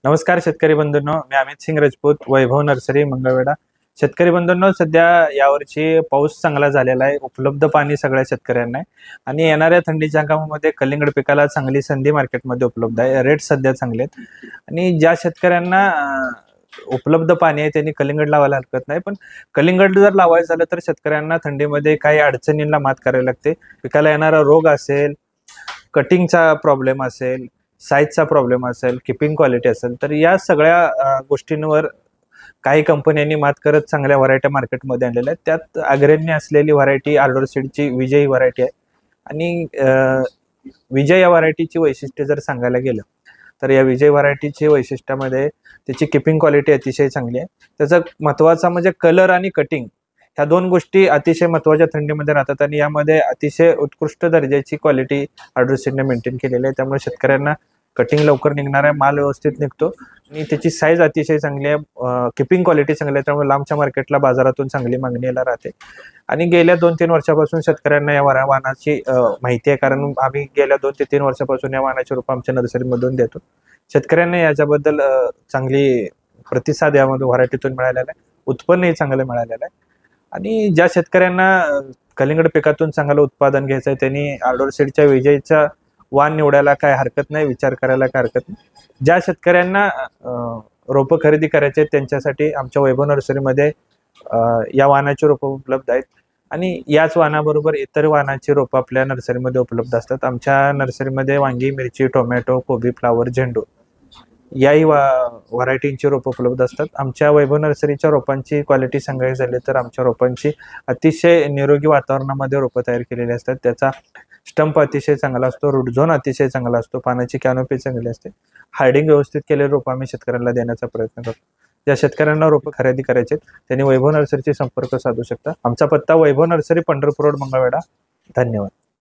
नमस्कार शेतकरी बंधूंनो, मी अमित सिंग राजपूत, वैभव नर्सरी मंगळवेढा। शेतकरी बंधूंनो, सध्या यावर्षी पाऊस चांगला झालेला आहे, उपलब्ध पाणी सगळ्या शेतकऱ्यांना आहे आणि येणाऱ्या थंडीच्या हंगामामध्ये कलिंगड पिकाला चांगली संधी मार्केटमध्ये उपलब्ध आहे। रेट सध्या चांगले आहेत आणि ज्या शेतकऱ्यांना उपलब्ध पाणी आहे त्यांनी कलिंगड लावायला हरकत नाही। पण कलिंगड जर लावायचं झालं तर शेतकऱ्यांना थंडीमध्ये काही अडचणींना मात करावी लागते। पिकाला येणारा रोग असेल, कटिंगचा प्रॉब्लेम असेल, साईजचा प्रॉब्लेम असेल, किपिंग क्वालिटी असेल, तर या सगळ्या गोष्टींवर काही कंपन्यांनी मात करत चांगल्या व्हरायटी मार्केटमध्ये आणलेल्या आहेत। त्यात अग्रणी असलेली व्हरायटी आल्डोर सीडची विजय ही व्हरायटी आहे आणि विजय या व्हरायटीची वैशिष्ट्ये जर सांगायला गेलं तर या विजय व्हरायटीची वैशिष्ट्यामध्ये त्याची किपिंग क्वालिटी अतिशय चांगली आहे। त्याचा महत्त्वाचा म्हणजे कलर आणि कटिंग, ह्या दोन गोष्टी अतिशय महत्त्वाच्या थंडीमध्ये राहतात आणि यामध्ये अतिशय उत्कृष्ट दर्जाची क्वालिटी आल्डोर सीडने मेंटेन केलेली आहे। त्यामुळे शेतकऱ्यांना कटिंग लवकर निघणार आहे, माल व्यवस्थित निघतो आणि त्याची साईज अतिशय चांगली आहे, किपिंग क्वालिटी चांगली आहे, त्यामुळे लांबच्या मार्केटला बाजारातून चांगली मागणी यायला राहते। आणि गेल्या 2-3 वर्षापासून शेतकऱ्यांना या वाहनाची माहिती आहे, कारण आम्ही गेल्या 2 ते 3 वर्षापासून या वाहनाची रोपं आमच्या नर्सरीमधून देतो। शेतकऱ्यांना याच्याबद्दल चांगली प्रतिसाद यामध्ये व्हरायटीतून मिळालेला आहे, उत्पन्नही चांगलं मिळालेलं आहे आणि ज्या शेतकऱ्यांना कलिंगड पिकातून चांगलं उत्पादन घ्यायचं आहे त्यांनी आल्डोर सीडच्या विजयचा वाण निवडायला काय हरकत नाही, विचार करायला काय हरकत नाही। ज्या शेतकऱ्यांना रोपं खरेदी करायचे आहेत त्यांच्यासाठी आमच्या वैभव नर्सरीमध्ये या वाहनाची रोपं उपलब्ध आहेत आणि याच वाहनाबरोबर इतर वाहनाची रोपं आपल्या नर्सरीमध्ये उपलब्ध असतात। आमच्या नर्सरीमध्ये वांगी, मिरची, टोमॅटो, कोबी, फ्लावर, झेंडू याही व्हरायटींची रोपं उपलब्ध असतात। आमच्या वैभव नर्सरीच्या रोपांची क्वालिटी सांगायची झाली तर आमच्या रोपांची अतिशय निरोगी वातावरणामध्ये रोपं तयार केलेली असतात। त्याचा स्टंप अतिशय चांगला असतो, रूट झोन अतिशय चांगला असतो, पानाची कॅनोपी चांगली असते, हार्डिंग व्यवस्थित केलेले रोपं आम्ही शेतकऱ्यांना देण्याचा प्रयत्न करतो। ज्या शेतकऱ्यांना रोपं खरेदी करायचे त्यांनी वैभव नर्सरीशी संपर्क साधू शकता। आमचा पत्ता वैभव नर्सरी, पंढरपूर रोड, मंगळवेढा। धन्यवाद।